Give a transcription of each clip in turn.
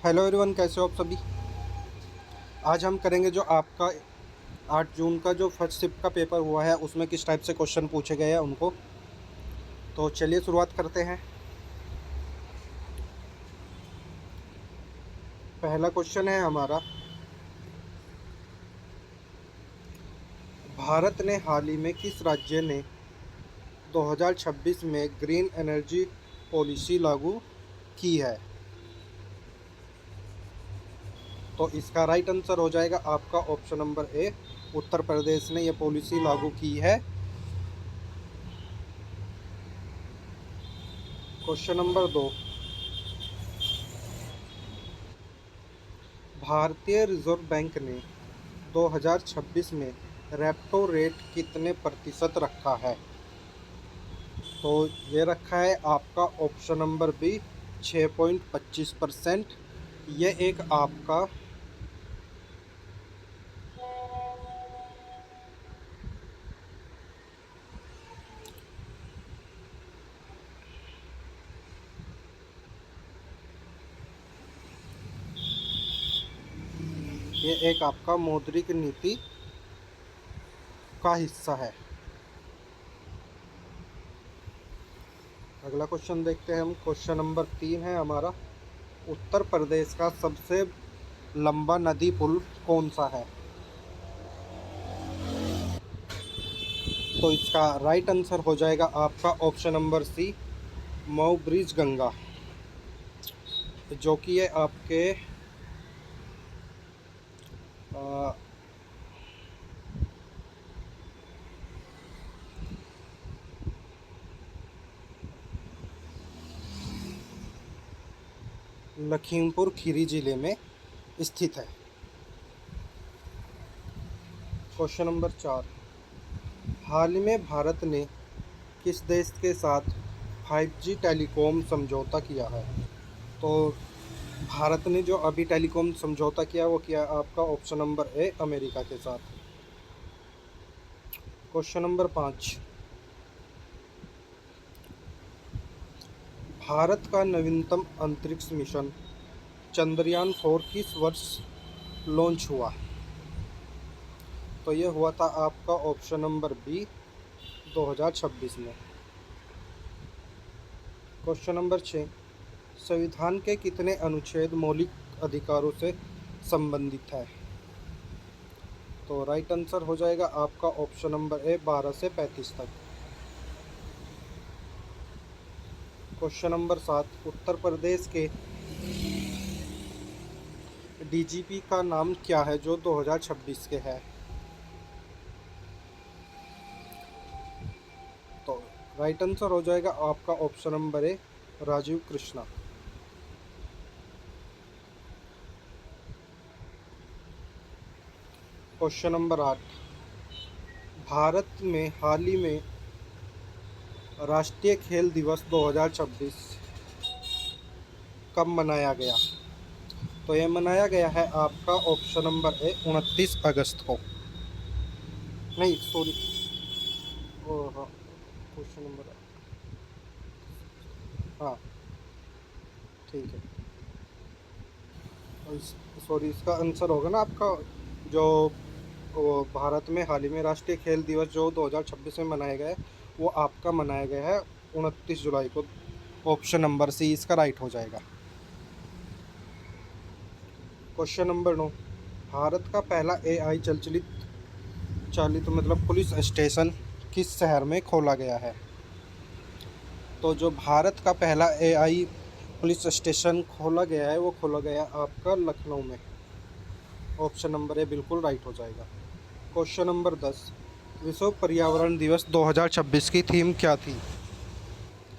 Hello everyone, कैसे हो आप सभी। आज हम करेंगे जो आपका 8 जून का जो फर्स्ट शिफ्ट का पेपर हुआ है उसमें किस टाइप से क्वेश्चन पूछे गए हैं उनको। तो चलिए शुरुआत करते हैं। पहला क्वेश्चन है हमारा, भारत ने हाल ही में किस राज्य ने 2026 में ग्रीन एनर्जी पॉलिसी लागू की है। तो इसका राइट आंसर हो जाएगा आपका ऑप्शन नंबर ए, उत्तर प्रदेश ने यह पॉलिसी लागू की है। क्वेश्चन नंबर 2, भारतीय रिजर्व बैंक ने 2026 में रेपो रेट कितने प्रतिशत रखा है। तो ये रखा है आपका ऑप्शन नंबर बी 6.25%। ये एक आपका मौद्रिक नीति का हिस्सा है। अगला क्वेश्चन देखते हैं हम। क्वेश्चन नंबर 3 है हमारा, उत्तर प्रदेश का सबसे लंबा नदी पुल कौन सा है। तो इसका राइट आंसर हो जाएगा आपका option number C, Mau bridge Ganga, जो कि ये आपके लखीमपुर खीरी जिले में स्थित है। क्वेश्चन नंबर 4, हाल ही में भारत ने किस देश के साथ 5G टेलीकॉम समझौता किया है। तो भारत ने जो अभी टेलीकॉम समझौता किया वो किया आपका ऑप्शन नंबर ए, अमेरिका के साथ। क्वेश्चन नंबर 5, भारत का नवीनतम अंतरिक्ष मिशन चंद्रयान-4 किस वर्ष लॉन्च हुआ। तो ये हुआ था आपका ऑप्शन नंबर बी 2026 में। क्वेश्चन नंबर 6, संविधान के कितने अनुच्छेद मौलिक अधिकारों से संबंधित है। तो राइट आंसर हो जाएगा आपका ऑप्शन नंबर ए 12 से 35 तक। क्वेश्चन नंबर 7, उत्तर प्रदेश के डीजीपी का नाम क्या है जो 2026 के है। तो राइट आंसर हो जाएगा आपका option number A, Rajiv Krishna. Question number 8, Bharat में हाल ही में राष्ट्रीय खेल दिवस 2026 कब मनाया गया। तो ये मनाया गया है आपका ऑप्शन नंबर ए 29 अगस्त को। नहीं सॉरी, ओ हाँ, क्वेश्चन नंबर, हाँ ठीक है। सॉरी, इसका आंसर होगा ना आपका जो भारत में हाल ही में राष्ट्रीय खेल दिवस जो 2026 में मनाया गया है वो आपका मनाया गया है 29 जुलाई को। ऑप्शन नंबर सी इसका राइट हो जाएगा। क्वेश्चन नंबर 9, भारत का पहला एआई चालित मतलब पुलिस स्टेशन किस शहर में खोला गया है। तो जो भारत का पहला एआई पुलिस स्टेशन खोला गया है वो खोला गया आपका लखनऊ में। ऑप्शन नंबर ए बिल्कुल राइट हो जाएगा। क्वेश्चन नंबर 10, विश्व पर्यावरण दिवस 2026 की थीम क्या थी।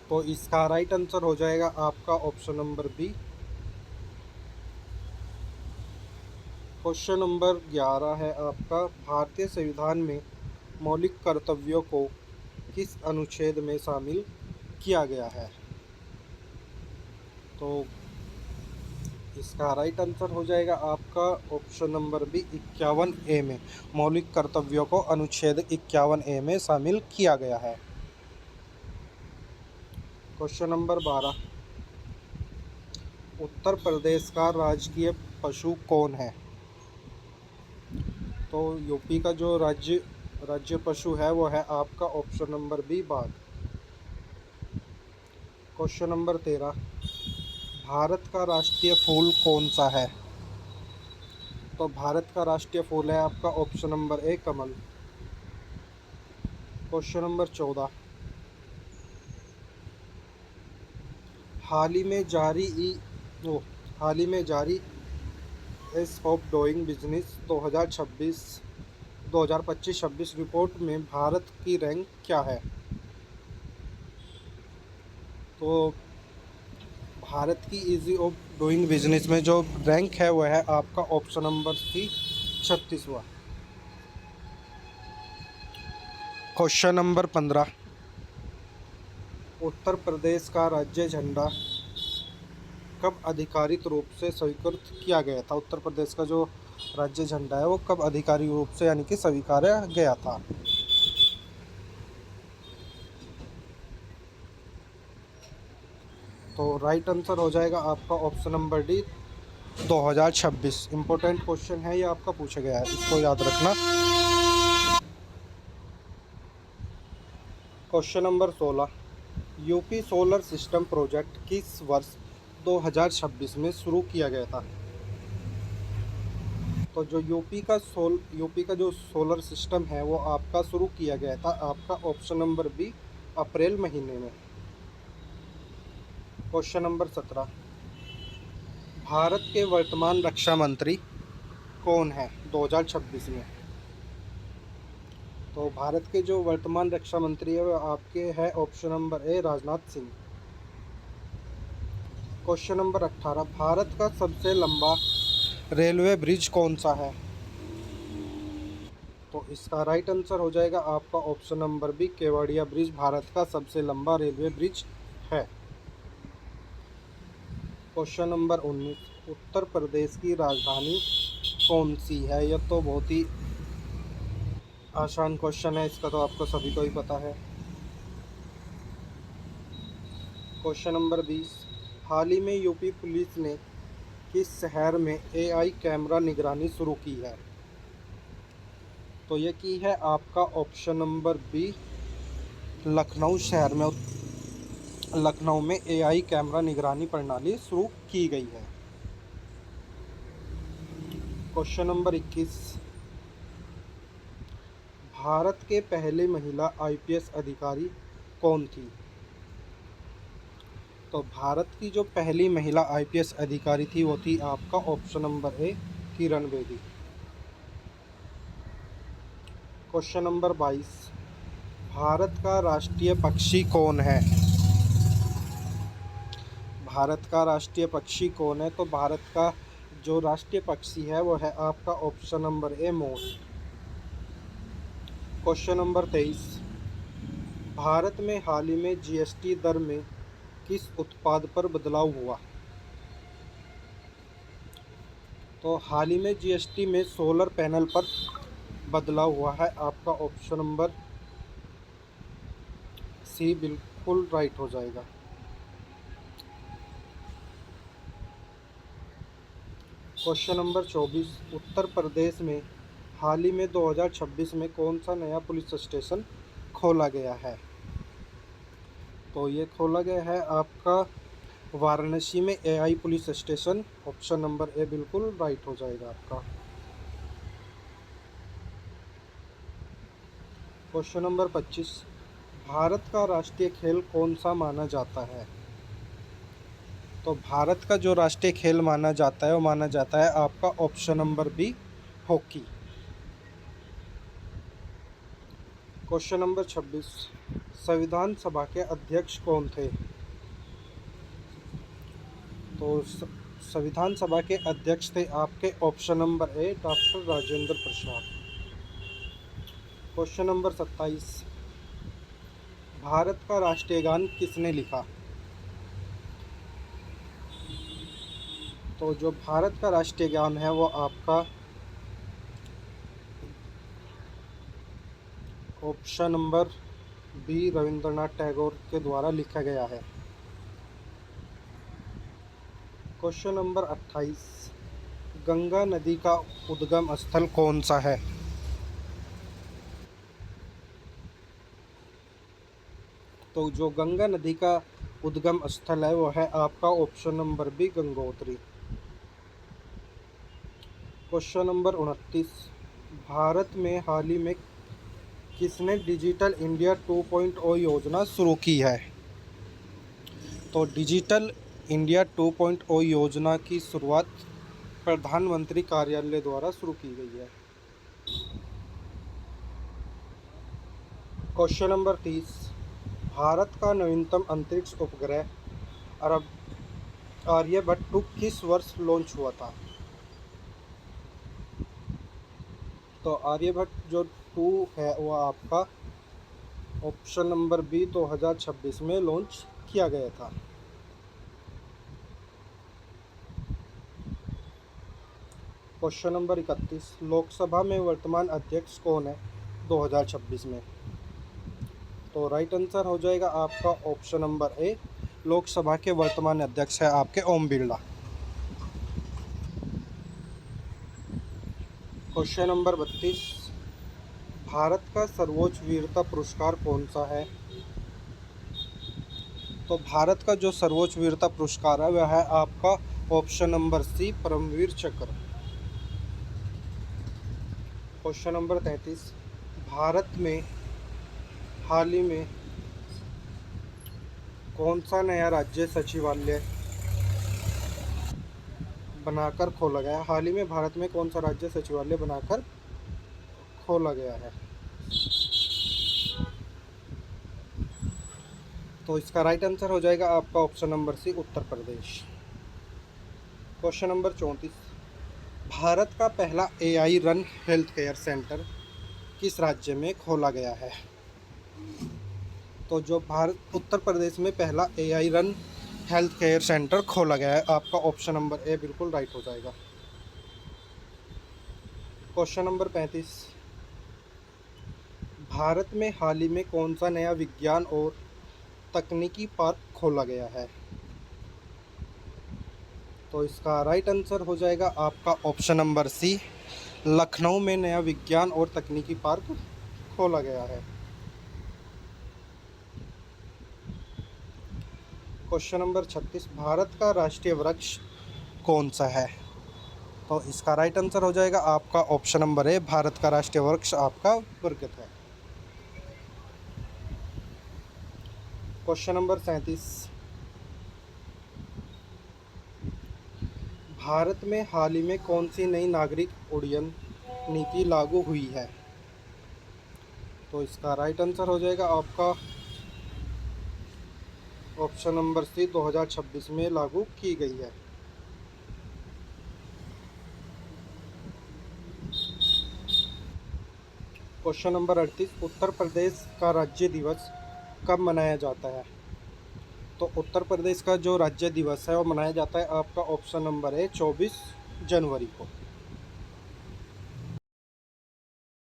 तो इसका राइट आंसर हो जाएगा आपका option number B. Question number 11 है आपका, भारतीय संविधान में मौलिक कर्तव्यों को किस अनुच्छेद में शामिल किया गया है। तो इसका राइट आंसर हो जाएगा आपका ऑप्शन नंबर बी 51A में, मौलिक कर्तव्यों को अनुच्छेद 51A में शामिल किया गया है। क्वेश्चन नंबर 12, उत्तर प्रदेश का राजकीय पशु कौन है? तो यूपी का जो राज्य पशु है वो है आपका ऑप्शन नंबर बी, बाघ। क्वेश्चन नंबर 13, भारत का राष्ट्रीय फूल कौन सा है? तो भारत का राष्ट्रीय फूल है आपका ऑप्शन नंबर ए, कमल। क्वेश्चन नंबर 14, हाल ही में जारी ओ हाल ही में जारी S of doing business 2025-26 report में भारत की रैंक क्या है? तो भारत की इजी ऑफ डूइंग बिजनेस में जो रैंक है वह है आपका ऑप्शन नंबर सी, 36वां। क्वेश्चन नंबर 15, उत्तर प्रदेश का राज्य झंडा कब आधिकारिक रूप से स्वीकृत किया गया था? उत्तर प्रदेश का जो राज्य झंडा है वो कब आधिकारिक रूप से यानी कि स्वीकारा गया था? तो राइट आंसर हो जाएगा आपका option number D, 2026। Important question है, ये आपका पूछा गया है, इसको याद रखना। Question number 16, UP solar system project किस वर्ष 2026 में शुरू किया गया था? तो जो यूपी का जो सोलर सिस्टम है वो आपका शुरू किया गया था आपका ऑप्शन नंबर बी, अप्रैल महीने में। क्वेश्चन नंबर 17, भारत के वर्तमान रक्षा मंत्री कौन है 2026 में? तो भारत के जो वर्तमान रक्षा मंत्री है वो आपके है ऑप्शन नंबर ए, राजनाथ सिंह। क्वेश्चन नंबर 18, भारत का सबसे लंबा रेलवे ब्रिज कौन सा है? तो इसका राइट आंसर हो जाएगा आपका option number B, Kevadia bridge Bharat का सबसे लंबा रेलवे ब्रिज है। क्वेश्चन नंबर 19, उत्तर प्रदेश की राजधानी कौन सी है? यह तो बहुत ही आसान क्वेश्चन है, इसका तो आपको सभी को ही पता है। क्वेश्चन नंबर 20, हाल ही में यूपी पुलिस ने किस शहर में एआई कैमरा निगरानी शुरू की है? तो ये की है आपका ऑप्शन नंबर बी, लखनऊ शहर में। लखनऊ में एआई कैमरा निगरानी प्रणाली शुरू की गई है। क्वेश्चन नंबर 21, भारत के पहले महिला आईपीएस अधिकारी कौन थी? तो भारत की जो पहली महिला आईपीएस अधिकारी थी वो थी आपका ऑप्शन नंबर ए, किरण बेदी। क्वेश्चन नंबर 22, भारत का राष्ट्रीय पक्षी कौन है? भारत का राष्ट्रीय पक्षी कौन है? तो भारत का जो राष्ट्रीय पक्षी है वो है आपका ऑप्शन नंबर ए, मोर। क्वेश्चन नंबर 23, भारत में हाल ही में जीएसटी दर में किस उत्पाद पर बदलाव हुआ? तो हाल ही में जीएसटी में सोलर पैनल पर बदलाव हुआ है आपका ऑप्शन नंबर सी बिल्कुल राइट हो जाएगा। क्वेश्चन नंबर 24, उत्तर प्रदेश में हाल ही में 2026 में कौन सा नया पुलिस स्टेशन खोला गया है? तो ये खोला गया है आपका वाराणसी में AI police station, option number ए बिल्कुल राइट हो जाएगा आपका। क्वेश्चन नंबर 25, भारत का राष्ट्रीय खेल कौन सा माना जाता है? तो भारत का जो राष्ट्रीय खेल माना जाता है वो माना जाता है आपका option number B, hockey. Question number 26, संविधान सभा के अध्यक्ष कौन थे? तो संविधान सभा के अध्यक्ष थे आपके ऑप्शन नंबर ए, doctor Rajendra Prasad. Question number 27, Bharat का राष्ट्रीय गान किसने लिखा? तो जो भारत का राष्ट्रीय गान है वो आपका option number B, Rabindranath Tagore के द्वारा लिखा गया है। क्वेश्चन नंबर 28, गंगा नदी का उद्गम स्थल कौन सा है? तो जो गंगा नदी का उद्गम स्थल है वो है आपका option number B, Gangotri. Question number 29, Bharat में हाल ही में किसने डिजिटल इंडिया 2.0 योजना शुरू की है? तो डिजिटल इंडिया 2.0 योजना की शुरुआत प्रधानमंत्री कार्यालय द्वारा शुरू की गई है। क्वेश्चन नंबर 30, भारत का नवीनतम अंतरिक्ष उपग्रह आर्यभट्ट 2 किस वर्ष लॉन्च हुआ था? तो आर्यभट्ट जो 2 है वो आपका ऑप्शन नंबर बी 2026 में लॉन्च किया गया था। क्वेश्चन नंबर 31, लोकसभा में वर्तमान अध्यक्ष कौन है 2026 में? तो राइट आंसर हो जाएगा आपका ऑप्शन नंबर ए, लोकसभा के वर्तमान अध्यक्ष है आपके ओम बिरला। क्वेश्चन नंबर 32, भारत का सर्वोच्च वीरता पुरस्कार कौन सा है? तो भारत का जो सर्वोच्च वीरता पुरस्कार है वह है आपका ऑप्शन नंबर सी, परमवीर चक्र। क्वेश्चन नंबर 33, भारत में हाल ही में कौन सा नया राज्य सचिवालय बनाकर खोला गया? हाल ही में भारत में कौन सा राज्य सचिवालय बनाकर खोला गया है? तो इसका राइट आंसर हो जाएगा आपका ऑप्शन नंबर सी, उत्तर प्रदेश। क्वेश्चन नंबर 34, भारत का पहला AI run health care centre किस राज्य में खोला गया है? तो जो भारत उत्तर प्रदेश में पहला AI run health care centre खोला गया है, आपका ऑप्शन नंबर ए बिल्कुल राइट हो जाएगा। क्वेश्चन नंबर 35, भारत में हाल ही में कौन सा नया विज्ञान और तकनीकी पार्क खोला गया है? तो इसका राइट आंसर हो जाएगा आपका ऑप्शन नंबर सी, लखनऊ में नया विज्ञान और तकनीकी पार्क खोला गया है। क्वेश्चन नंबर 36, भारत का राष्ट्रीय वृक्ष कौन सा है? तो इसका राइट आंसर हो जाएगा आपका ऑप्शन नंबर ए, भारत का राष्ट्रीय वृक्ष आपका बरगद है। क्वेश्चन नंबर 37, भारत में हाल ही में कौन सी नई नागरिक उड्डयन नीति लागू हुई है? तो इसका राइट आंसर हो जाएगा आपका ऑप्शन नंबर सी, 2026 में लागू की गई है। क्वेश्चन नंबर 38, उत्तर प्रदेश का राज्य दिवस कब मनाया जाता है? तो उत्तर प्रदेश का जो राज्य दिवस है वो मनाया जाता है आपका ऑप्शन नंबर है 24 जनवरी को।